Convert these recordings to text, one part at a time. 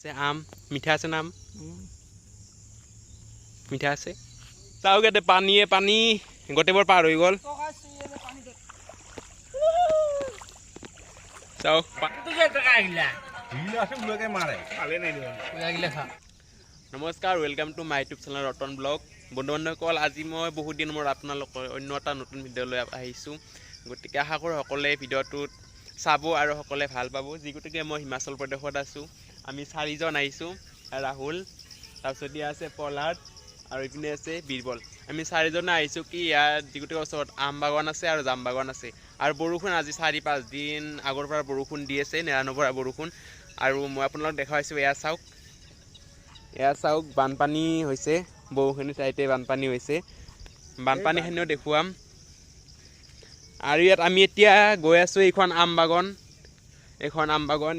আছে আম মিঠা আছে না আম মিঠা আছে চাওক ইয়াতে পানীয়ে পানী গোটেইবোৰ পাৰ হৈ গ'ল চাওক নমস্কাৰ welcome to my YouTube channel Ratan blog বন্ধু বান্ধৱীসকল আজি মই বহুত দিন মূৰত আপোনালোকৰ অন্য এটা নতুন ভিডিঅ' লৈ আহিছোঁ গতিকে আশা কৰোঁ সকলোৱে ভিডিঅ'টোত চাব আৰু সকলোৱে ভাল পাব যি গতিকে মই হিমাচল প্ৰদেশত আছোঁ আমি 4জন আহিছোঁ ৰাহুল তাৰপিছত দিয়া আছে পলাৰ্ড আৰু ইপিনে আছে বীৰবল আমি 4জনে আহিছোঁ কি ইয়াত যি গতিকে ওচৰত আম বাগান আছে আৰু জাম বাগান আছে আৰু বৰষুণ আজি 4-5 দিন আগৰ পৰা বৰষুণ দি আছে নেৰানপৰা বৰষুণ আৰু মই আপোনালোকক দেখাইছোঁ এয়া চাওক বানপানী হৈছে বহুখিনি ঠাইতে বানপানী হৈছে বানপানীখিনিও দেখুৱাম আৰু ইয়াত আমি এতিয়া গৈ আছোঁ এইখন আম বাগান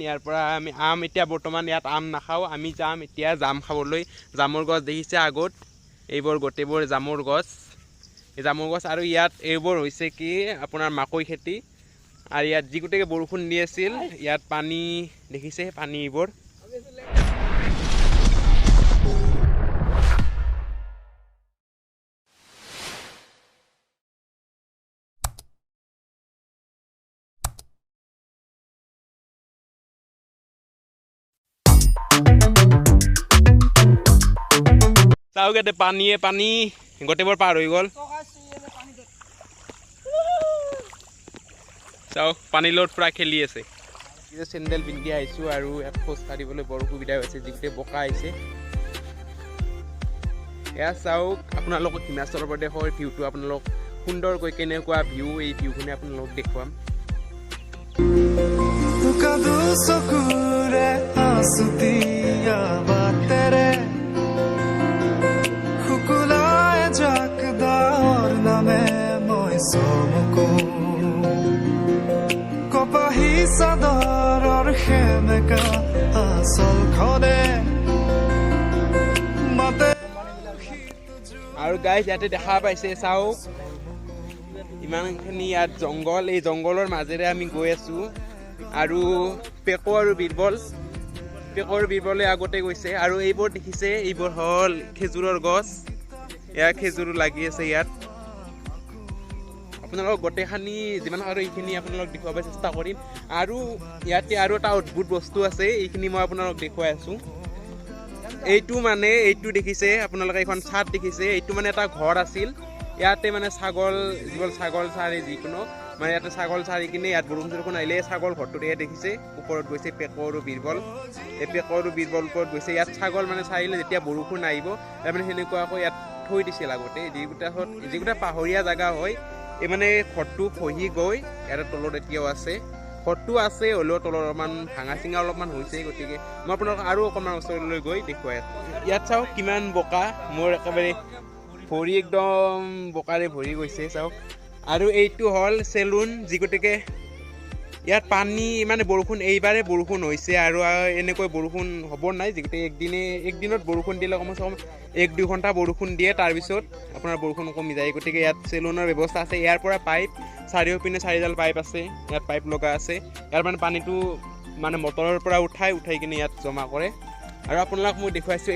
ইয়াৰ পৰা আমি আম এতিয়া বৰ্তমান ইয়াত আম নাখাওঁ আমি যাম এতিয়া জাম খাবলৈ জামৰ গছ দেখিছে আগত এইবোৰ গোটেইবোৰ জামৰ গছ আৰু ইয়াত এইবোৰ হৈছে কি আপোনাৰ মাকৈ খেতি আৰু ইয়াত যি গোটেই বৰষুণ দি আছিল ইয়াত পানী দেখিছে পানী এইবোৰ চাওক ইয়াতে পানীয়ে পানী গোটেইবোৰ পাৰ হৈ গ'ল চাওক পানীৰ লগত পুৰা খেলি আছে চেণ্ডেল পিন্ধি আহিছোঁ আৰু ইয়াত খোজ কাঢ়িবলৈ বৰ অসুবিধা হৈছে যি গোটেই বোকা আহিছে এয়া চাওক আপোনালোকক হিমাচল প্ৰদেশৰ ভিউটো আপোনালোক সুন্দৰকৈ কেনেকুৱা ভিউ এই ভিউখিনি আপোনালোকক দেখুৱাম আৰু গাইজ ইয়াতে দেখা পাইছে চাওক ইমানখিনি ইয়াত জংঘল এই জংঘলৰ মাজেৰে আমি গৈ আছোঁ আৰু পেকো আৰু বীৰবলে আগতে গৈছে আৰু এইবোৰ দেখিছে এইবোৰ হ'ল খেজুৰৰ গছ ইয়াৰ খেজুৰো লাগি আছে ইয়াত আপোনালোকক গোটেইখিনি যিমান পাৰোঁ এইখিনি আপোনালোক দেখুৱাব চেষ্টা কৰিম আৰু ইয়াতে আৰু এটা অদ্ভুত বস্তু আছে এইখিনি মই আপোনালোক দেখুৱাই আছোঁ এইটো দেখিছে আপোনালোকে এখন ছাদ দেখিছে এইটো মানে এটা ঘৰ আছিল ইয়াতে মানে ছাগল চাৰি যিকোনো মানে ইয়াতে ছাগল চাৰি কিনে ইয়াত বৰষুণ আহিলে ছাগল ঘৰটোতে দেখিছে ওপৰত গৈছে পেকো আৰু বীৰবল এই পেকো আৰু বীৰবল ওপৰত গৈছে ইয়াত ছাগল মানে চাৰিলে যেতিয়া বৰষুণ আহিব তাৰমানে সেনেকুৱাকৈ ইয়াত থৈ দিছিল আগতে যিকেইটা পাহাৰীয়া জেগা হয় এই মানে ঘৰটো খহি গৈ ইয়াতে তলত এতিয়াও আছে ঘৰটো আছে হ'লেও তলত অলপমান ভাঙা চিঙা অলপমান হৈছে গতিকে মই আপোনালোকক আৰু অকণমান ওচৰলৈ গৈ দেখুৱাই আছোঁ ইয়াত চাওক কিমান বোকা মোৰ একেবাৰে ভৰি একদম বোকাৰে ভৰি গৈছে চাওক আৰু এইটো হ'ল চেলুন যি গতিকে ইয়াত পানী মানে এইবাৰে বৰষুণ হৈছে আৰু এনেকৈ বৰষুণ হ'ব নাই যি গতিকে একদিনত বৰষুণ দিলে কমচে কম 1-2 ঘণ্টা বৰষুণ দিয়ে তাৰপিছত আপোনাৰ বৰষুণ কমি যায় গতিকে ইয়াত চেলুনৰ ব্যৱস্থা আছে ইয়াৰ পৰা পাইপ চাৰিওপিনে 4ডাল পাইপ আছে ইয়াত পাইপ লগা আছে ইয়াৰ মানে পানীটো মানে মটৰৰ পৰা উঠাই কিনে ইয়াত জমা কৰে আৰু আপোনালোকক মই দেখুৱাইছোঁ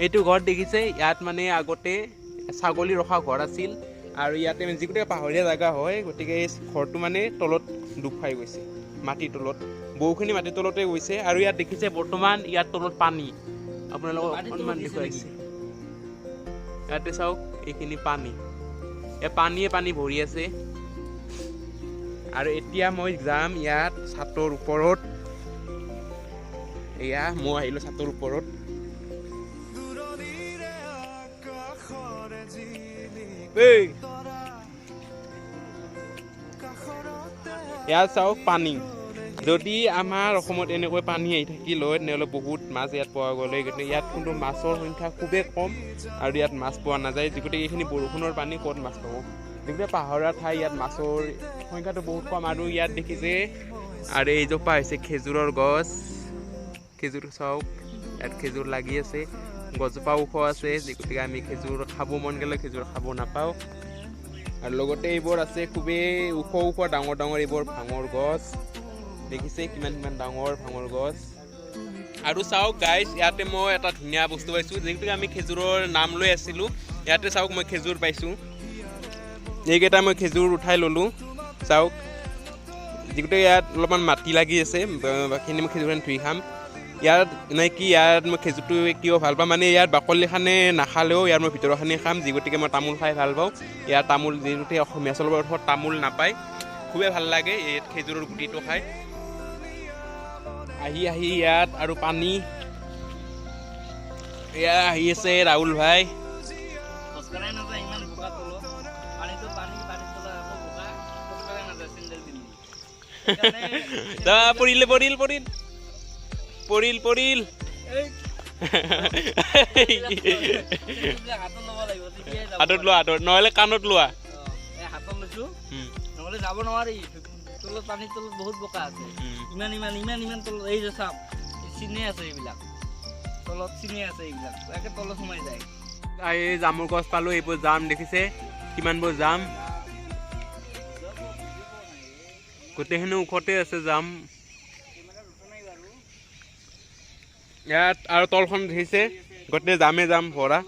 এইটো ঘৰ দেখিছে ইয়াত মানে আগতে ছাগলী ৰখা ঘৰ আছিল আৰু ইয়াতে যি গোটেই পাহাৰীয়া জেগা হয় গতিকে এই ঘৰটো মানে তলত ডুব খাই গৈছে মাটিৰ তলত বহুখিনি মাটিৰ তলতে গৈছে আৰু ইয়াত দেখিছে বৰ্তমান ইয়াত তলত পানী আপোনালোকক অকণমান দেখুৱাইছে ইয়াতে চাওক এইখিনি পানী পানী ভৰি আছে আৰু এতিয়া মই যাম ইয়াত ছাতৰ ওপৰত এয়া মই আহিলোঁ ছাতৰ ওপৰত ইয়াত চাওক পানী যদি আমাৰ অসমত এনেকৈ পানী আহি থাকিল হয় তেনেহ'লে বহুত মাছ ইয়াত পোৱা গ'লে গতিকে ইয়াত কিন্তু মাছৰ সংখ্যা খুবেই কম আৰু ইয়াত মাছ পোৱা নাযায় গতিকে এইখিনি বৰষুণৰ পানী ক'ত মাছ পাব গতিকে পাহাৰীয়া ঠাই ইয়াত মাছৰ সংখ্যাটো বহুত কম আৰু ইয়াত দেখিছে আৰু এইজোপা হৈছে খেজুৰৰ গছ খেজুৰ চাওক ইয়াত খেজুৰ লাগি আছে গছজোপা ওখ আছে গতিকে আমি খেজুৰ খাব মন গ'লে খেজুৰ খাব নাপাওঁ আৰু লগতে এইবোৰ আছে খুবেই ওখ ডাঙৰ এইবোৰ ভাঙৰ গছ দেখিছে কিমান ডাঙৰ ভাঙৰ গছ আৰু চাওক গাইজ ইয়াতে মই এটা ধুনীয়া বস্তু পাইছোঁ যিহেতুকে আমি খেজুৰৰ নাম লৈ আছিলোঁ ইয়াতে চাওক মই খেজুৰ পাইছোঁ এইকেইটা মই খেজুৰ উঠাই ল'লোঁ চাওক যিহেতুকে ইয়াত অলপমান মাটি লাগি আছে বাকীখিনি মই খেজুৰখন ধুই খাম ইয়াত মানে কি ইয়াত মই খেজুৰটো কিয় ভাল পাওঁ মানে ইয়াত বাকলিখানে নাখালেও ইয়াত মই ভিতৰখানে খাম যি গতিকে মই তামোল খাই ভাল পাওঁ ইয়াত তামোল যিহেতুকে অসমীয়া চলৰ অৰ্থত তামোল নাপায় খুবেই ভাল লাগে এই খেজুৰৰ গুটিটো খাই আহি আহি ইয়াত আৰু পানী এয়া আহি আছে ৰাহুল ভাই পৰিল পৰিল পৰিল পৰিল পৰিল হাতত লোৱা হাতত নহ'লে কাণত লোৱা হাতত লৈছো নহ'লে যাব নোৱাৰি তলত পানীৰ তলত বহুত বোকা আছে ইমান ইমান ইমান ইমান তলত এই যে চাপ চিনে আছে এইবিলাক তলত চিনে আছে এইবিলাক একে তলত সোমাই যায় এই জামুৰ গছ পালোঁ এইবোৰ জাম দেখিছে কিমানবোৰ জাম গোটেইখিনি ওখতে আছে জাম ইয়াত আৰু তলখন দেখিছে গোটেই জামে জাম ভৰা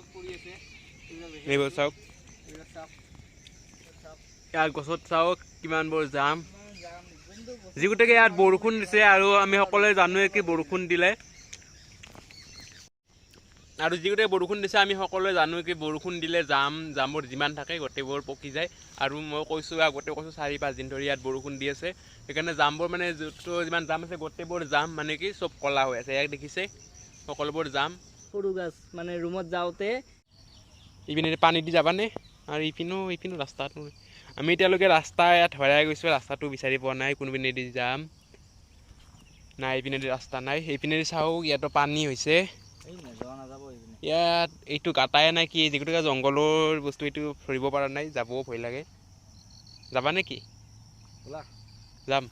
এইবোৰ চাওক ইয়াত গছত চাওক কিমানবোৰ জাম যি গতিকে ইয়াত বৰষুণ দিছে আৰু আমি সকলোৱে জানোৱে কি বৰষুণ দিলে আৰু যি গতিকে বৰষুণ দিছে আমি সকলোৱে জানো কি বৰষুণ দিলে জামবোৰ যিমান থাকে গোটেইবোৰ পকি যায় আৰু মই কৈছোঁ আগতে কৈছোঁ 4-5 দিন ধৰি ইয়াত বৰষুণ দি আছে সেইকাৰণে জামবোৰ মানে যিমান জাম আছে গোটেইবোৰ জাম মানে কি চব ক'লা হৈ আছে ইয়াক দেখিছে সকলোবোৰ জাম সৰু গাছ মানে ৰুমত যাওঁতে ইপিনে পানী দি যাবানে আৰু ইপিনো ৰাস্তাটো আমি এতিয়ালৈকে ৰাস্তা ইয়াত হেৰাই গৈছোঁ ৰাস্তাটো বিচাৰি পোৱা নাই কোনপিনেদি যাম নাই ইপিনেদি ৰাস্তা নাই এইপিনেদি চাওক ইয়াতো পানী হৈছে ইয়াত এইটো গাটাই নাই কি যিগোটেই জংঘলৰ বস্তু এইটো ধৰিব পৰা নাই যাবও ভয় লাগে যাবা নেকি যাম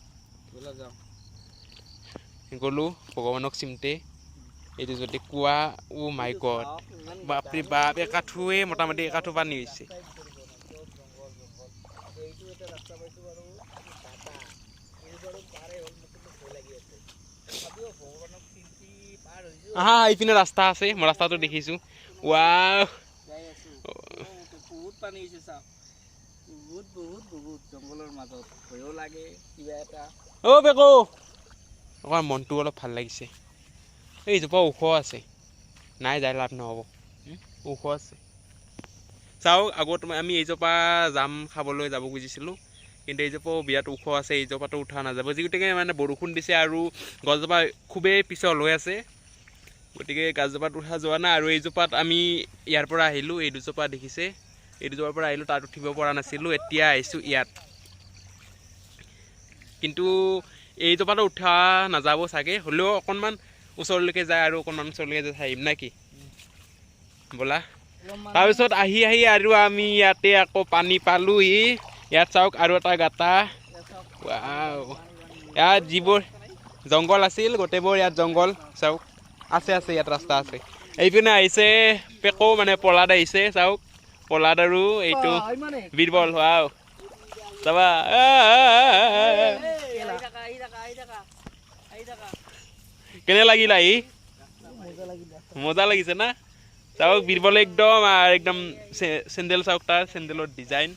গ'লোঁ ভগৱানক চিমতে এইটো যদি কোৱা অ' মাই গড বাপৰে বাপ একাঠুৱে মোটামুটি একাঠু পানী হৈছে আহা এইপিনে ৰাস্তা আছে মই ৰাস্তাটো দেখিছোঁ ৱাও বহুত পানী হৈছে চাওক বহুত বহুত বহুত জংঘলৰ মাজত ভয়ো লাগে কিবা এটা অ' বেকো অকণমান মনটো অলপ ভাল লাগিছে এইজোপা ওখ আছে নাই যাই লাভ নহ'ব ওখ আছে চাওক আগত আমি এইজোপা জাম খাবলৈ যাব খুজিছিলোঁ কিন্তু এইজোপাও বিৰাট ওখ আছে এইজোপাটো উঠা নাযাব যি গতিকে মানে বৰষুণ দিছে আৰু গছজোপা খুবেই পিছল হৈ আছে গতিকে গছজোপাত উঠা যোৱা নাই আৰু এইজোপাত আমি ইয়াৰ পৰা আহিলোঁ এই দুজোপা দেখিছে এই দুজোপাৰ পৰা আহিলোঁ তাত উঠিব পৰা নাছিলোঁ এতিয়া আহিছোঁ ইয়াত কিন্তু এইজোপাটো উঠা নাযাব চাগে হ'লেও অকণমান ওচৰলৈকে যায় আৰু অকণমান ওচৰলৈকে যায় আহিম নে কি ব'লা তাৰপিছত আহি আহি আৰু আমি ইয়াতে আকৌ পানী পালোঁহি ইয়াত চাওক আৰু এটা গাঁতা ইয়াত যিবোৰ জংঘল আছিল গোটেইবোৰ ইয়াত জংঘল চাওক আছে ইয়াত ৰাস্তা আছে এইপিনে আহিছে পেকো মানে পলাদ আহিছে চাওক পলাদ আৰু এইটো বীৰবল হোৱাও চাবা কেনে লাগিল আহি মজা লাগিছে না চাওক বীৰবলে একদম চেণ্ডেল চাওক তাৰ চেণ্ডেলৰ ডিজাইন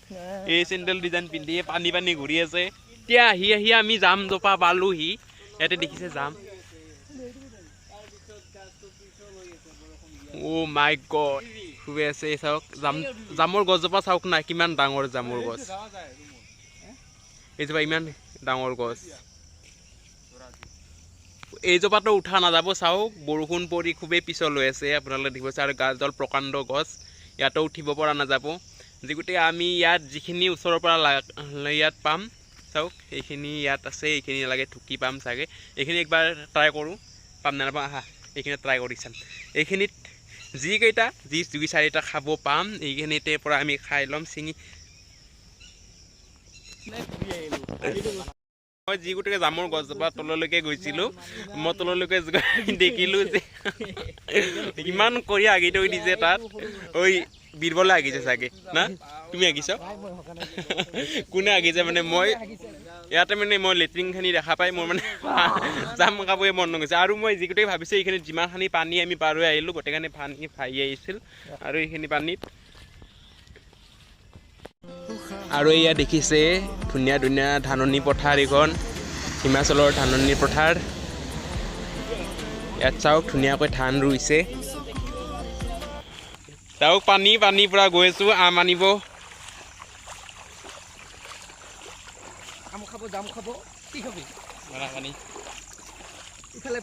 এই চেণ্ডেল ডিজাইন পিন্ধি পানী ঘূৰি আছে এতিয়া আহি আহি আমি জাম জোপা পালোহি ইয়াতে দেখিছে জাম অ' মাই গড খুবে আছে চাওক জামৰ গছজোপা চাওক না কিমান ডাঙৰ জামৰ গছ এইজোপা ইমান ডাঙৰ গছ এইজোপাটো উঠা নাযাব চাওক বৰষুণ পৰি খুবেই পিছল হৈ আছে আপোনালোকে দেখিব আৰু গাছডাল প্ৰকাণ্ড গছ ইয়াতো উঠিব পৰা নাযাব যি গতিকে আমি ইয়াত যিখিনি ওচৰৰ পৰা ইয়াত পাম চাওক এইখিনি ইয়াত আছে এইখিনি লাগে ঢুকি পাম চাগে এইখিনি একবাৰ ট্ৰাই কৰোঁ পাম নাপাম আহা এইখিনি ট্ৰাই কৰি চাম এইখিনিত যিকেইটা যি 2-4টা খাব পাম এইখিনিতে পৰা আমি খাই ল'ম ছিঙি মই যি গতিকে জামৰ গছজোপা তললৈকে গৈছিলোঁ মই তললৈকে দেখিলোঁ যে ইমান কৰি আগি থৈ দিছে তাত ঐ বীরবলে আঁকিছে চাগে না তুমি আঁকিছ কোনে আঁকিছে মানে মই ইয়াতে মানে মই লেট্ৰিনখিনি দেখা পাই মোৰ মানে জাম খাবই মন নগৈছে আৰু মই যিগোটেই ভাবিছোঁ এইখিনি যিমানখিনি পানী আমি পাৰ হৈ আহিলোঁ গোটেইখিনি পানী ভাহি আহিছিল আৰু এইখিনি পানীত আৰু এয়া দেখিছে ধুনীয়া ধুনীয়া ধাননি পথাৰ এইখন হিমাচলৰ ধাননি পথাৰ ইয়াত চাওক ধুনীয়াকৈ ধান ৰুইছে চাওক পানী পানীৰ পৰা গৈ আছোঁ আম আনিব আম খাব জাম খাব কি খাবি পানী ইফালে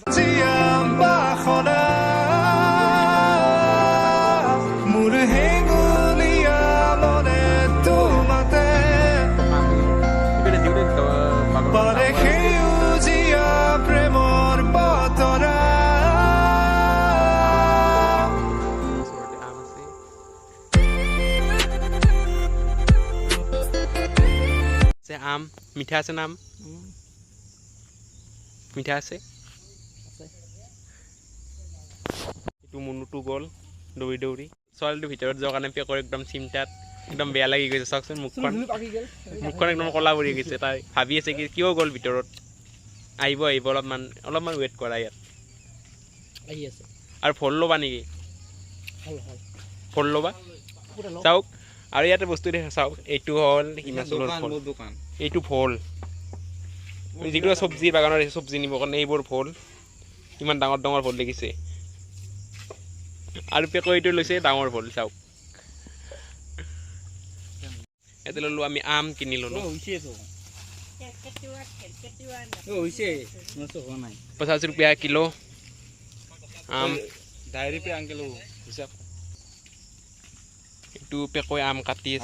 আম মিঠা আছে নাম মিঠা আছে এইটো মুনুটো গ'ল দৌৰি দৌৰি ছোৱালীটোৰ ভিতৰত যোৱাৰ কাৰণে পেকৰ একদম চিন্তাত একদম বেয়া লাগি গৈছে চাওকচোন মুখখন একদম ক'লা পৰি গৈছে তাই ভাবি আছে কি কিয় গ'ল ভিতৰত আহিব আহিব অলপমান ৱেইট কৰা ইয়াত আহি আছে আৰু ফল ল'বা নেকি ফল ল'বা চাওক আৰু ইয়াতে বস্তু দেখা চাওক এইটো হ'ল হিমাচলৰ ফল এইটো ফল যিকোনো চব্জি বাগানৰ চব্জি নিবৰ কাৰণে এইবোৰ ফল ইমান ডাঙৰ ডাঙৰ ফল দেখিছে আৰু পেকৈটো লৈছে ডাঙৰ ফল চাওক ইয়াতে ল'লোঁ আমি আম কিনি ল'লোঁ 50 रुपया किलो आम डायरी पे आंके लो हिसाब इटू पे कोई आम काटी है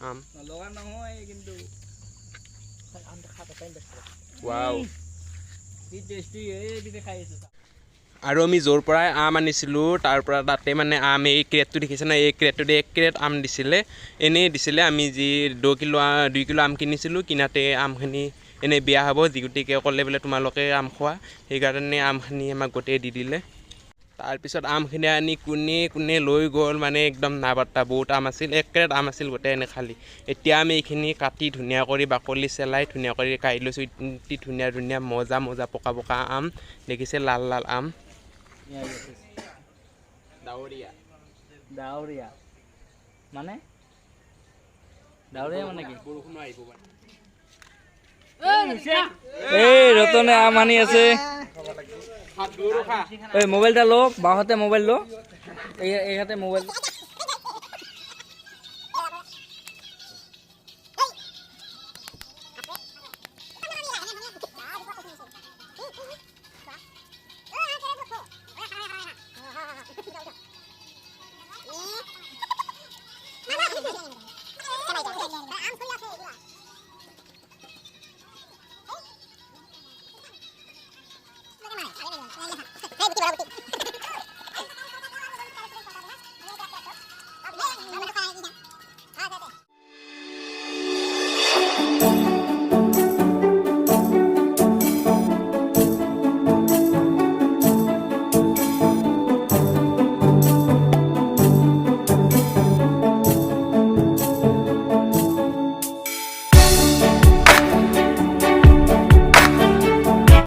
आम वाव আৰু আমি য'ৰ পৰাই আম আনিছিলোঁ তাৰ পৰা তাতে মানে আম এই ক্ৰেটটো দেখিছে না এই ক্ৰেটটোতে 1 ক্ৰেট আম দিছিলে এনেই দিছিলে আমি যি 2 কিলো আম কিনিছিলোঁ কিনাতে আমখিনি এনেই বেয়া হ'ব যিগতিকে ক'লে বোলে তোমালোকে আম খোৱা সেইকাৰণে আমখিনি আমাক গোটেই দি দিলে তাৰপিছত আমখিনি আনি কোনে লৈ গ'ল মানে একদম নাবাৰ্তা বহুত আম আছিল 1 ক্ৰেট আম আছিল গোটেই এনে খালী এতিয়া আমি এইখিনি কাটি ধুনীয়া কৰি বাকলি চেলাই ধুনীয়া কৰি কাঢ়ি লৈছোঁ ইতি ধুনীয়া ধুনীয়া মজা পকা পকা আম দেখিছে লাল লাল আম ডাৱৰীয়া মানে কি বৰষুণ আহিব এই ৰতনে আম আনি আছে এই মোবাইলটা লো বাহঁতে মোবাইল লো এই হাতে মোবাইল